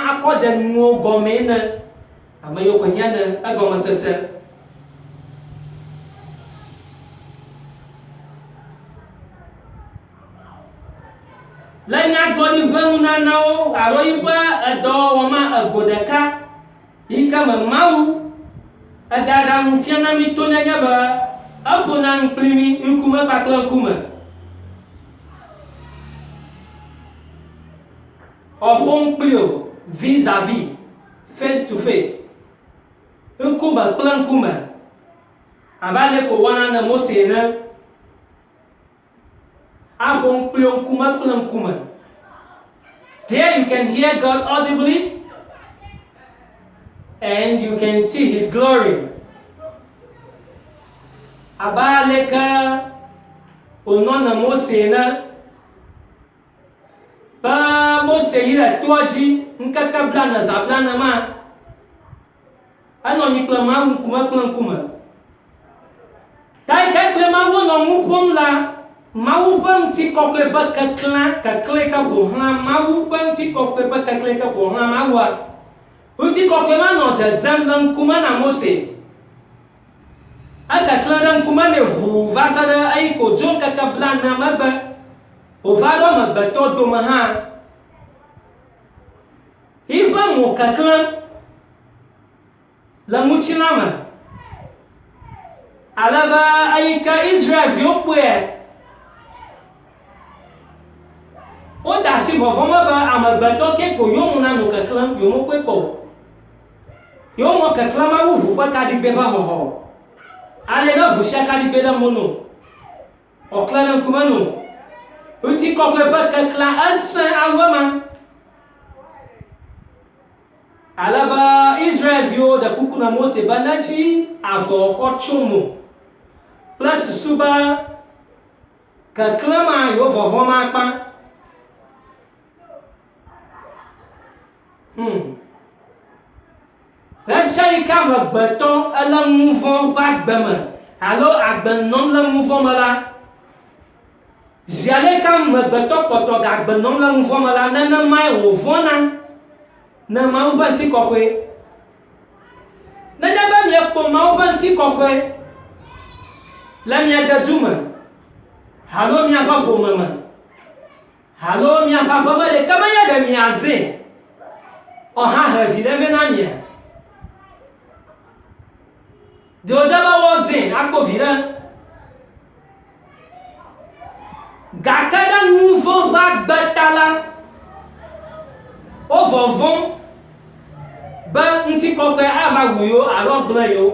accorde nous gommé ne amayo ko nyane agoma sese la nya gbodi venu na nao aro ifa do woma agodeka ika mawu adada mu fiana mi tonya nya ba afona nklimi nkuma bakla nkuma ofon plio vis-à-vis face to face nkuma kla nkuma abale ko wana na Mose na afon plio nkuma kla nkuma. There you can hear God audibly and you can see his glory. Abaleka onona Mose na ba Mose ira toji nkaka blana za blana ma anoni klama nkuma tai kai klama wono mufom la mau fam ti kokle ba kakla kakle ka bohla mau fam ti kokle ba kakle ka bohla mawa uti kokle ma no ja zamlan kuma na Mose aka klara kuma ne hu vasara ai ko jonka ka blana maba o vado maba to do maha iba mo kakla la muchinama alaba ai ka Israel viopwe o da si vovoma ba amagbato ke ko yo na no kakla yo mo pe ko yo mo kakla ma wu ba ka di beba ho ale na vusha ka di bela mono o kla kuma no uti ko ko ba kakla asa awama alaba Israel vio da kuku na Mose banachi avo ko chomo plus suba kakla ma yo vovoma pa la shaika magbato ala mouvon va gbama alors agbenom la mouvon mala jale kam magbato poto agbenom la mouvon mala nana mai ovona na mau banti kokwe nana ba mi ko mau banti kokwe la mi aduma halo mi ava vo mama halo mi ava vo le kamanya de mi aze oha vile venania dozaba wozen akovira gakada nouveau va batala o vovon ba nti kokwe ava wuyo aro blan yo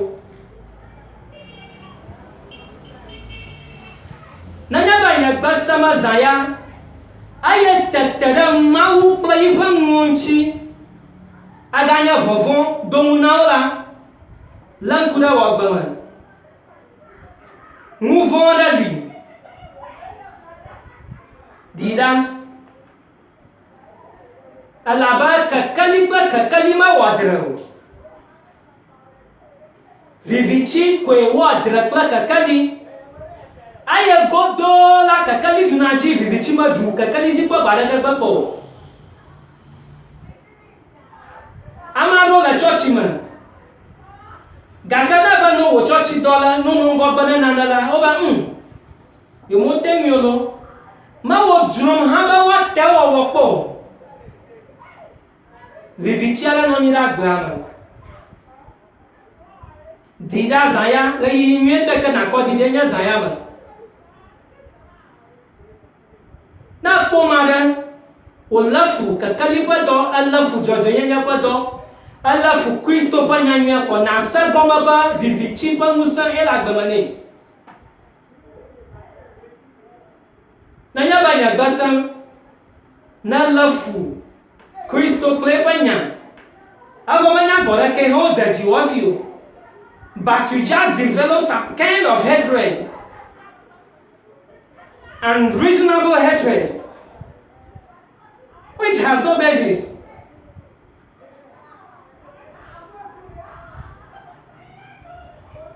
nanya ba nya basama zaya aye tetera mawu plaiva monchi aganya vovon domunaola lankuda wa gbama mouvon dali dida alaba kakalima wadrao vivichi kwe wadra kla kakali aya godo la kakali dunaji vivichi madu kakali jipo baraka bapo amaro la churchman gagada ba no wo church dollar no no go bana nanala oba yo mo temiolo ma wo drum haba wa tewo wopo vivitiala no mira grama dida zaya yi miete kana ko didenya zaya ba na pomada o lafu ka kalipa do alafu jojo yenya pa do alafu Christopher nyanya ko na sa goma ba viviti pa musa ela gbamane na nya ba nya basam na lafu Christopher panya agoma nya bora ke ho jaji of you but we just develop some kind of hatred and reasonable hatred which has no basis.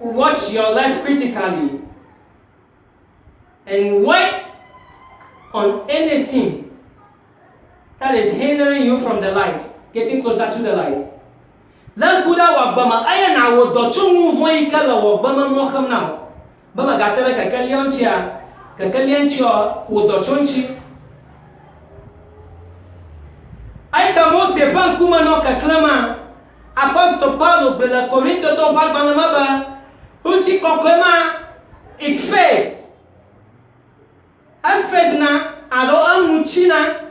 Watch your life critically and work on any sin that is hindering you from the light. getting closer to the light. Lan kuda wa bama aya na wo do chungu voi kala wo bama mo kham na bama gatela ka kalyan chia wo do chunchi ai kamo se pan kuma no ka klama apostol Paulo bela Corinto to va bana maba unti kokema it fades a fed na alo amuchina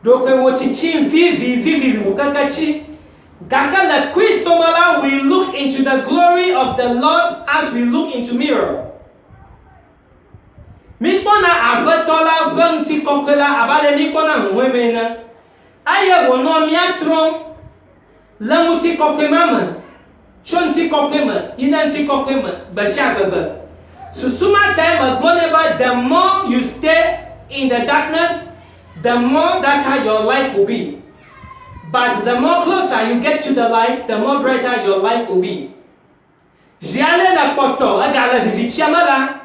do ko wo chichin vivi ukakachi Gakala Christomala, we look into the glory of the Lord as we look into mirror. Mikpona avatola vanti kokela abale mikpona nwemena. Aya wono miatron lamuti kokemama. Chonti kokema, inanti kokema, bashagaba. Susuma time boneba, the more you stay in the darkness, the more darker your life will be. But the more closer you get to the light, the more brighter your life will be. Jiale na poto agala vivichi amala.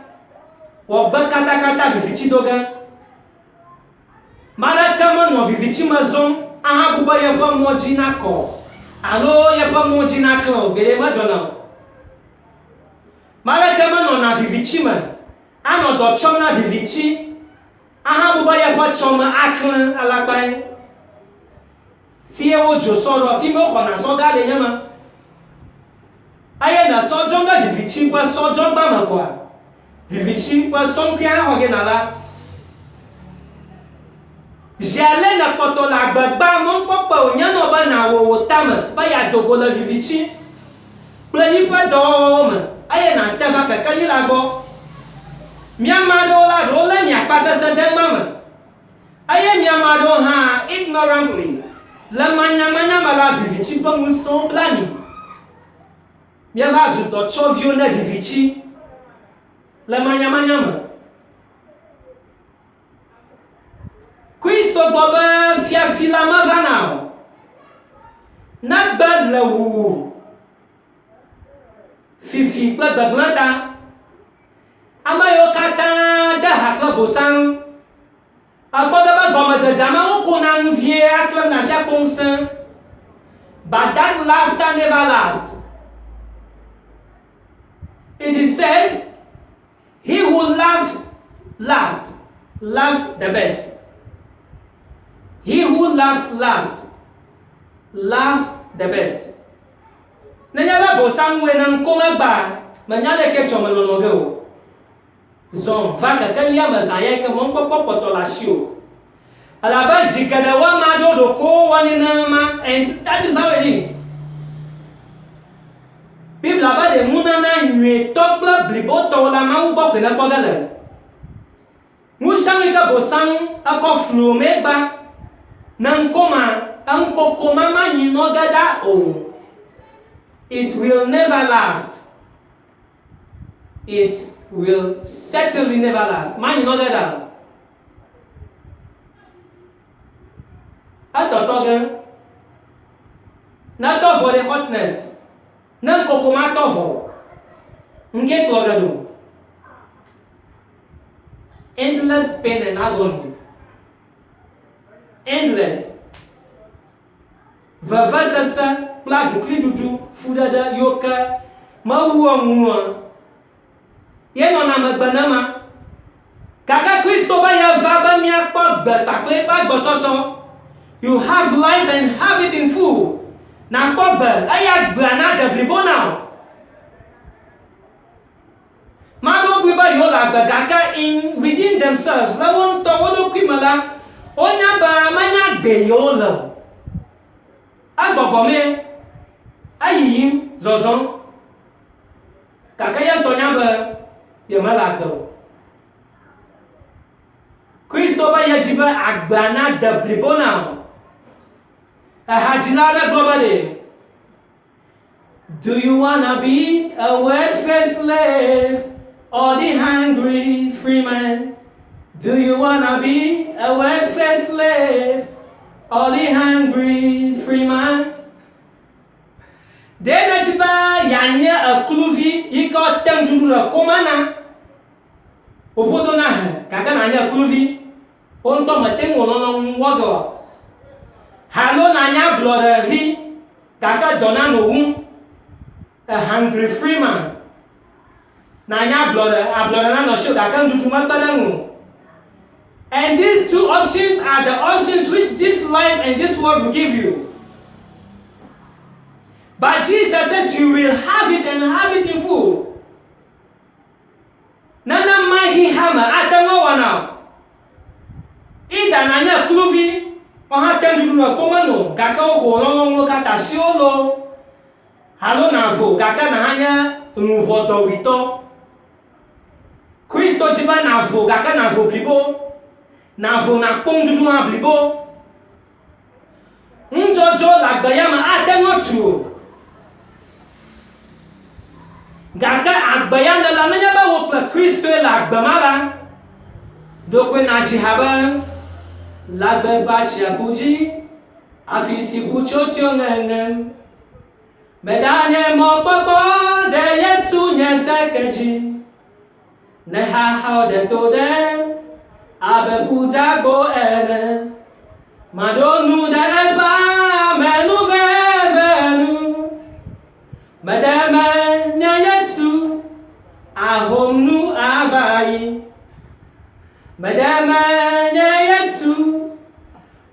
Wabba kata vivichi doga. Mala kama no vivichi mazon. Aha buba yava moji nako. Alo yava moji nako. Bele majona. Mala kama no na vivichi ma. Ano do choma vivichi. Aha buba yava choma aklan alakbai. Fie ojo soro fi mo khona so ga le nyama aye na so jonga vivichi kwa so jonga makwa vivichi kwa so kya ho ge nala jale na poto la gbagba mo popo onya no ba na wo tama ba ya dogo la vivichi plani pa do ma aye na ta va ka kali la bo miama do la ro le nya pasa sa de mama aye miama do ha ignorantly la manya mala vivichi pa muson blani mia vazu to chovio na vivichi la manya ma Cristo boba fia fila mavana na bad la wu fifi kwa bablanta amayo kata da hakla bosan Agbodaba goma zama ukona mvie akla na sha konsen. But that laughter never lasts. It is said, he who laughs last laughs the best. He who laughs last laughs the best. Nanyala bosan wenan koma ba manyale ke chomalonogo. Zon vaka kalia mazaya ke mon popo la shio. Alaba jikada wa mado do ko waninama, and that is how it is. People aba de munana nwe tokla blibo to la ma u bok na kodala. Mushamika bosan akoflu meba nankoma ankokoma manyino gada o. It will never last. It will certainly never last. Man, you know that. I thought again. Not for the hot nest. Nan kokomato for. Nge klogado. Endless pain and agony. Endless. Vavasasa, plug, klidudu, fudada, yoka, mauwa. Yeno na magbanama kaka Kristo ba ya vaba mi akpo takle pa gbososo. You have life and have it in full. Na akpo aya gbana de blibo now. Mado biba yo la kaka in within themselves. La won to wodo kwimala onya ba manya de yo la. Agbobo me ayiyim zozon kaka ya tonya ba Yamalado. Kristo ba yajiba agbana da blibona. Ahajilala globally. Do you wanna be a welfare slave or the hungry free man? Do you wanna be a welfare slave or the hungry free man? Dena chiba yanya a kluvi iko tangdura komana. Ofodo na kaka na anya kluvi. Onto matengo no wago. Halo nanya blood vi gaka dona no a hungry free man nanya blood a blood na no show gaka ndudu magbadangu. And these two options are the options which this life and this world will give you. But Jesus says you will have it and have it in full. Nana mahi hama atango wana. Ida nanya kluvi oha tendu na komano gaka ohololo kata siolo. Halo navo gaka na hanya nuvoto wito. Kristo jiba navo gaka navo blibo. Navo na pongdudu ha blibo. Njojo lagbayama atango tu. Gaka agbayanda la nanya ba wopla Kristo la agbamala. Dokwe na chihaba la beva chiapuji afisi buchotio ngengem. Medane mo babo de Yesu nyesekeji. Ne ha how de to dem abe fuja go ene. Madonu de eba menu vevenu. Madame nya Yesu ahomnu avai. Madame nya Yesu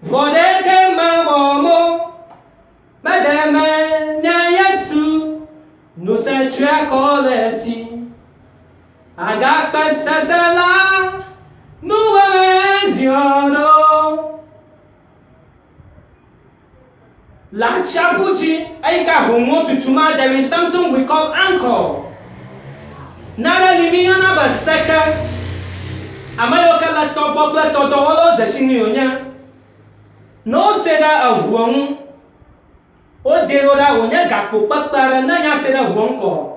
vodeke mamomo. Madame nya Yesu no se tria kolesi. Agape sesela no ameziono. La chapuchi aika homo tutuma, there is something we call anchor. Nara limiana baseka. Amayoka la topo la totolo zashini onya. No seda avuon. O derora onya gapo patara na nya seda vuonko.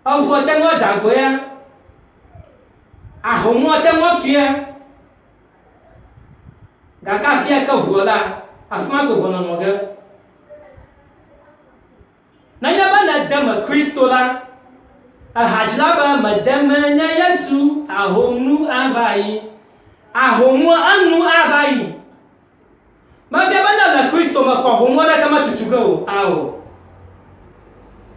Avuo tengo jagoya. Ahomo tengo tuya. Gaka fia ka vuola. Afima go bono noga. Nanya ba na dama Kristo la. Ahajla ba madama nya Yesu ahomnu avai. Ahomu anu avai. Mafia ba na Kristo ma ko homo da kama tutugo awo.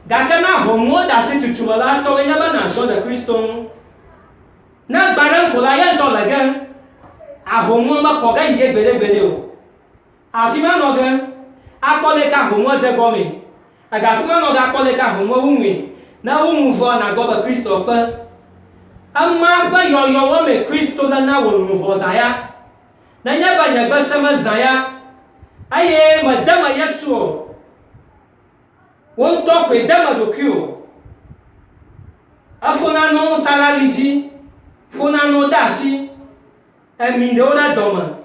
Gaka na homo da se tutuwala to nya ba na so da Kristo. Na baran ko la ya to laga. Ahomu ma ko ga ye gbede o. Afima noga apole ka homo je gomi agafima noga apole ka homo unwi na umuvo na goba Kristo pa amma pa yo wo me Kristo na wo umuvo zaya na nyaba nyaba sama zaya aye madama Yesu won to kwe dama dokio afona no salaliji fona no dashi emi ora doma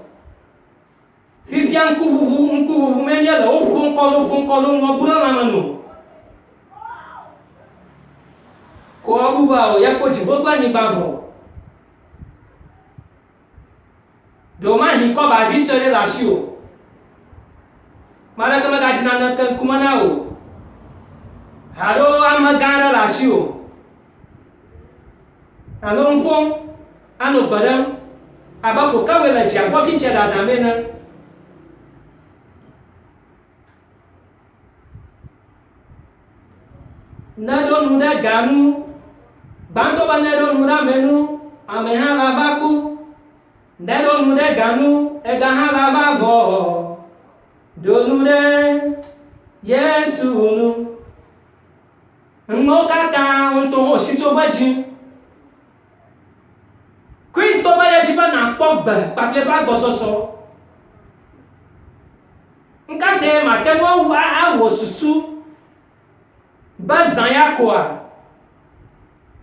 Fifia nkuvuvu menye la ofu nkolo ngobura mamanu. Ko abuba o yakpo jibogba ni bavo. Do ma hi ko ba vi sere la shio. Mara kama ga dinana kan kumana o. Haro amagara la shio. Alo mfon ano badam abako kawe la ji akwa fi che da zamena. Nado nuda ganu banto banero nuda menu ameha lavaku nado nuda ganu egaha lavavo do nude Yesu nu ngokata onto osito baji Kristo ba ya jiba na pogba paple ba gbososo nkate matemo wa awosusu bazanya kwa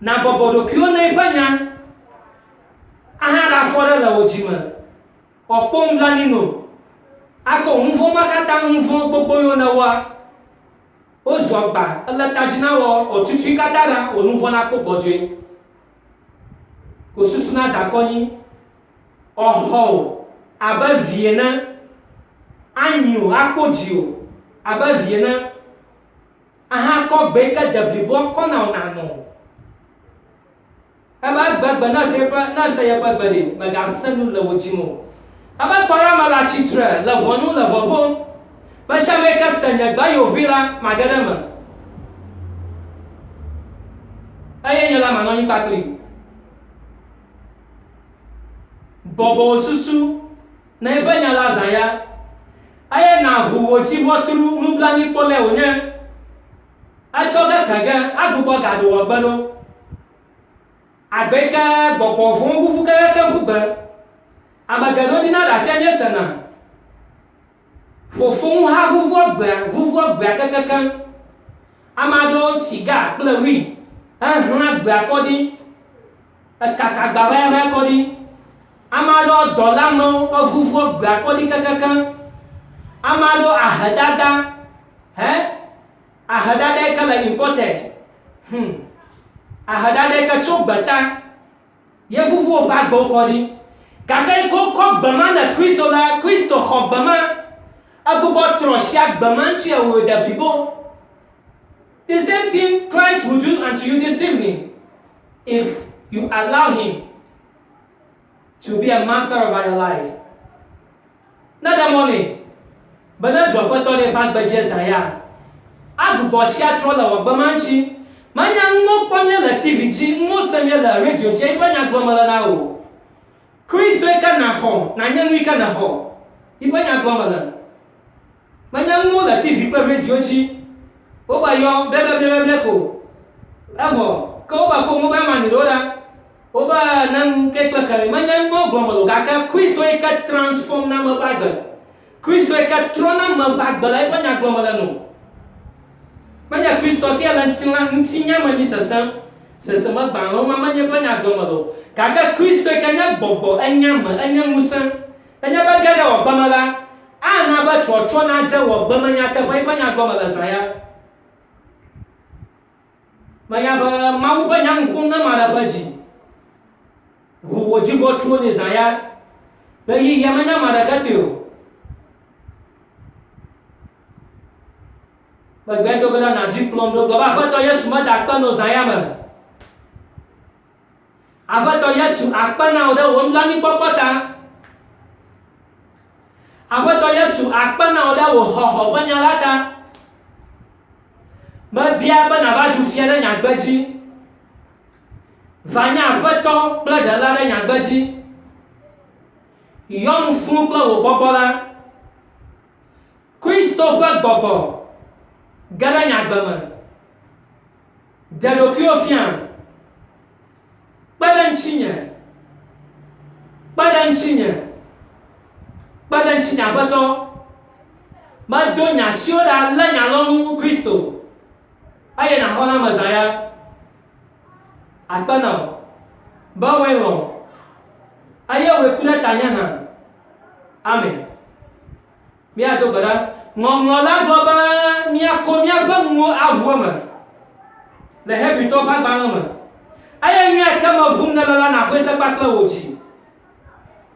na bobodo kio na ibanya ahara fora la ojima opom blanino ako mfo makata mfo gbogbo yo na wa ozogba alatajina wo otutu katara onufo na poboje kosusu na jakoni oho abaviena anyu akojio abaviena aha ko beka dablibo ko na onano aba gbagba na se ya pa bale maga sanu la wojimo aba kpɔla me le atsitre le ʋɔnu le vɔvɔm be siame ke se nye gbe yovi la mage ɖe me eye nye la manɔ anyi kpakpli bɔbɔ wò susu na eƒe nya la zã ya eye nàʋu wò dzi wɔtru nublanuikpɔlɛ wònye atsɔ ge kege agbugbɔ gaɖo wɔ gbe ɖo agbe ke gbɔgbɔ vʋ vuvu keke ʋugbe ame geɖewo dina ɖe asia míesena fofoŋu hã vuvua gbea kekekeŋ ame aɖewo siga kple wi hehlẽ gbea kɔ ɖi ekaka agba ʋayaʋaya kɔ ɖi ame aɖewo dɔlamewo evuvua gbea kɔ ɖi kekekeŋ ame aɖewo ahedada ahedada yi ke le imported ahedada yi ke tso gbeta ye vuvu woƒe agbewo kɔ ɖi gake yi ke wokɔ gbema ne kristo la kristo xɔ gbema egbugbɔ trɔ sia gbema ŋuti wò de blibo. The same thing Christ will do unto you this evening if you allow him to be a master of your life. Nada morning bena drɔƒetɔ ɖe va gbedze zã ya agbugbɔ sia trɔ le wɔ gbema ŋuti manya ŋuwo kpɔm mie le tv dzi ŋuwo se mie le radio dzi eƒe nyagblɔme le na o kristo yi ke naxɔ nanye nu yi ke nexɔ yiƒe nyagblɔme le manya ŋuwo le tv kple radio dzi wobe yɔ bleblebleble ko evɔ ke wobe ko mobile money ɖo ɖa wobe nenu ke kple kele manya ŋuwo gblɔme lo gake kristo yi ke transform na me va gbe kristo yi ke trɔ na me va gbe le yiƒe nyagblɔme le no menye kristo ke le ŋutinyame ni sese megbalẽwo ma menye ƒe nyagblɔme lo gake kristo yi ke nye gbɔgbɔ enyame enye ŋusẽ enye be ge ɖe wɔ gbeme la ana be trɔtrɔ nadze wɔ gbeme nyateƒe yiƒe nyagblɔme le zã ya menya be mawu ƒe nya ŋuƒom ne ma ɖe ƒe dzi ʋu wò dzi ʋɔtruwo ne zã ya ɣeyiɣia menye ma ɖeke te o megbe do ge ɖe nadzi kplɔm ɖo gblɔ be aƒetɔ yesu meda akpe no zã ya me aƒetɔ yesu akpe na wò ɖe wò nublanuikpɔkpɔ ta aƒetɔ yesu akpe na wò ɖe wò xɔxɔ ƒe nya la ta mebia be nava ɖu fia ɖe nyagbe dzi va nye aƒetɔ kple ɖela ɖe nyagbe dzi yɔ nu fũu kple wò bɔbɔ la kristo ƒe gbɔgbɔ ge ɖe nyagbe me de ɖokuiwo fiam kpe ɖe ŋutinye aƒetɔ medo nya siwo ɖa lé nya lɔnu kristo eye nàxɔ na me zã ya akpenɔ be woe lɔ̃ eye wòe ku ɖe tanye hã amen míado gbe ɖa ŋɔŋlɔ la gblɔ be míako míaƒe ŋuwo aʋu eme le hebritɔwo ƒe agbalẽ me eye nu yake me vum nele la naƒe se kpakple wò dzi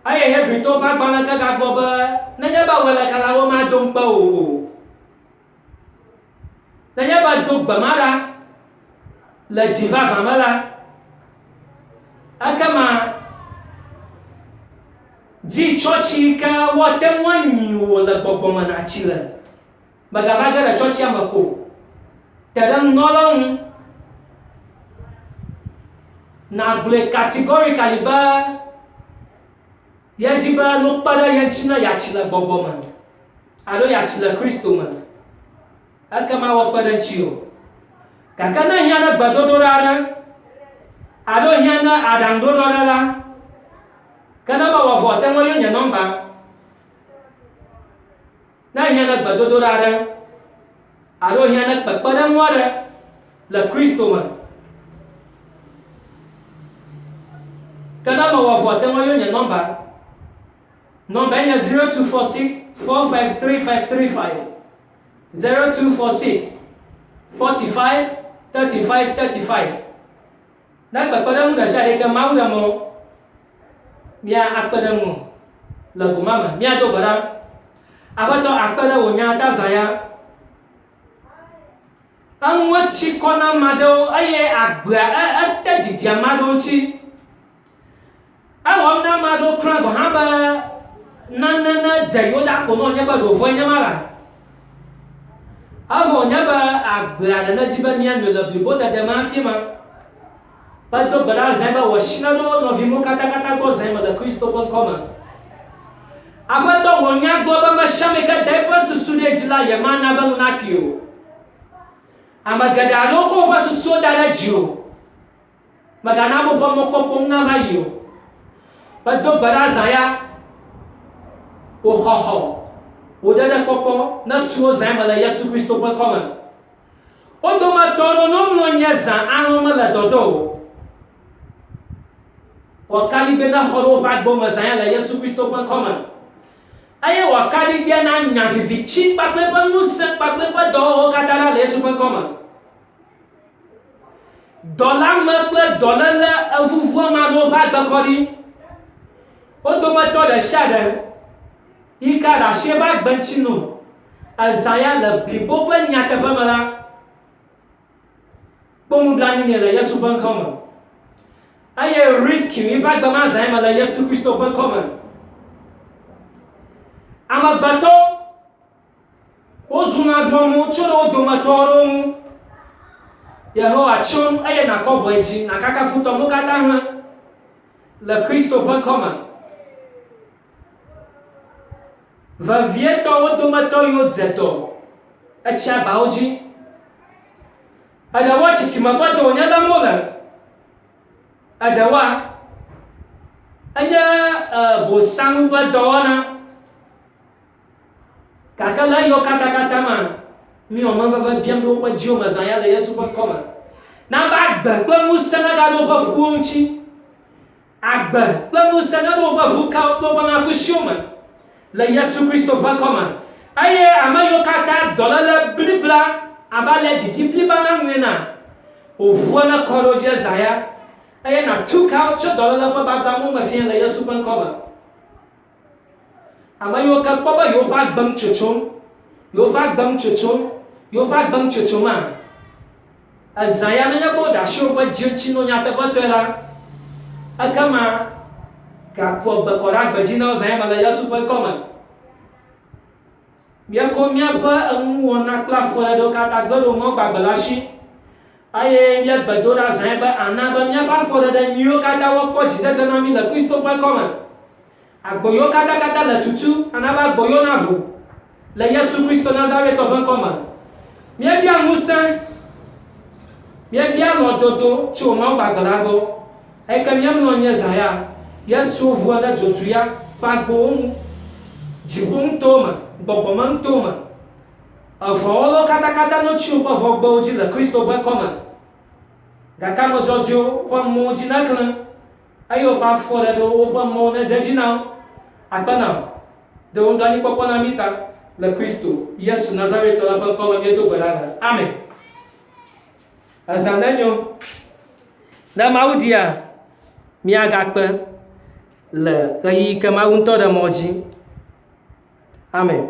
eye hebritɔwo ƒe agbalẽ ke gagblɔ be nenye be wòe le kala wo mado ŋukpe o nenye be do gbema ɖa le dzi vavã me la ekema dzi tsɔtsi yi ke woate ŋu anyi wò le gbɔgbɔme natsi le megava ge ɖe tsɔtsia me ko te ɖe nunɔlawo ŋu nagblɔe categorically be yedzi be nukpe ɖe ye ŋuti ne yatsi le gbɔgbɔme alo yatsi le kristo me ekema wɔkpe ɖe ŋuti o gake ne hiã ne gbedodoɖa aɖe alo hiã ne aɖaŋuɖoɖo aɖe la ke ne be wɔvɔ te ŋu yɔ nye nɔmba ne hiã ne gbedodoɖa aɖe alo hiã ne kpekpeɖeŋu aɖe le kristo me ke ne be wɔvɔ te ŋu yɔ nye nɔmba nɔmba nye 0246 453535 0246 45 35 35 ne kpekpeɖeŋu ɖe sia ɖe ke mawu ɖe mɔ mía akpe ɖe ŋu le goma me míado gbe ɖa aƒetɔ akpe ɖe wò nya ta zã ya eŋue tsi kɔ na ame aɖewo eye agbea ete didi ame aɖewo ŋuti ewɔm na ame aɖewo klã gɔ hã be na deyo da ko no nya ba do fo nya mara avo nya ba agbra na ji ba mi an le bi bota de ma fi ma ba do bara za ba wa shina do no vi mo kata kata go za ma da Kristo bon koma aba do wonya go ba ma shame ka dai pa su de jila ya ma na ba na kiyo ama gada ro ko ba su da ra jiyo magana mo fa mo popong na ba yo ba do bara za ya o ho o da popo na suo za ma la Yesu Kristo bon koma o do ma toro no mo nya za anu ma la dodo wakali bena horo va bo ma za la Yesu Kristo bon koma aye wakali bia na nya vivichi pa ple pa musa pa ple pa do katara la Yesu bon koma dollar ma ple dollar la vuvu ma no va ba kori o do ma to da shada ika da sheba gbanchino azaya la bibo ple nya ta ba mala bomu blani ne la Yesu bon koma aye risky iba gba ma za ma la Yesu Kristo bon koma ama bato ozuna dromu choro do matoro Yehowa chon aye na ko boiji na kaka futo mo kata ha la Kristo bon koma va vieto o mato yo zeto acha baoji ada wachi chimafato nya da mola ada wa anya bo sang va dona kaka la yo kata kata ma mi o manga va bien do pa jio ma zanya la Yesu bon koma na ba ba kwa musana ga do pa fuunchi agba kwa musana do pa fuka do pa ma kushuma la Yesu Kristo va koma aye amayo kata dola la blibla abale diti blibana ngena o vuana koroje zaya aye na tuka cho dola la ba mo ma fien la Yesu bon koma amayo ka baba yo va bam chuchum yo va bam chuchum ma azaya na nyabo da sho ba jinchino nyata batela akama ka ko ba kora ba jina zaya ma la Yesu bon koma bia ko mia va amu ona kla fora do kata gboro mo gbagbalashi aye bia badora zaya ba anaba mia va fora da nyo kata wo po Jesus na mi la Kristo bon koma agboyo kata kata la tutu anaba agboyo na vu la Yesu Kristo Nazareth bon koma mia bia musa mia bia lododo cho mo gbagbalago ai ka mia no nya zaya Yesu vu na jotuya fa gbo jibun toma boboman toma avolo kata kata no chupa vogbo de la Kristo bon koma gakamo jojo wa mo jina kan ayo pa fora do wa mo na jejina akana de ondani popona mita la Kristo Yesu Nazareth la bon koma yeto barada amen azandanyo na maudia miagakpe le yi kama unto de moji amen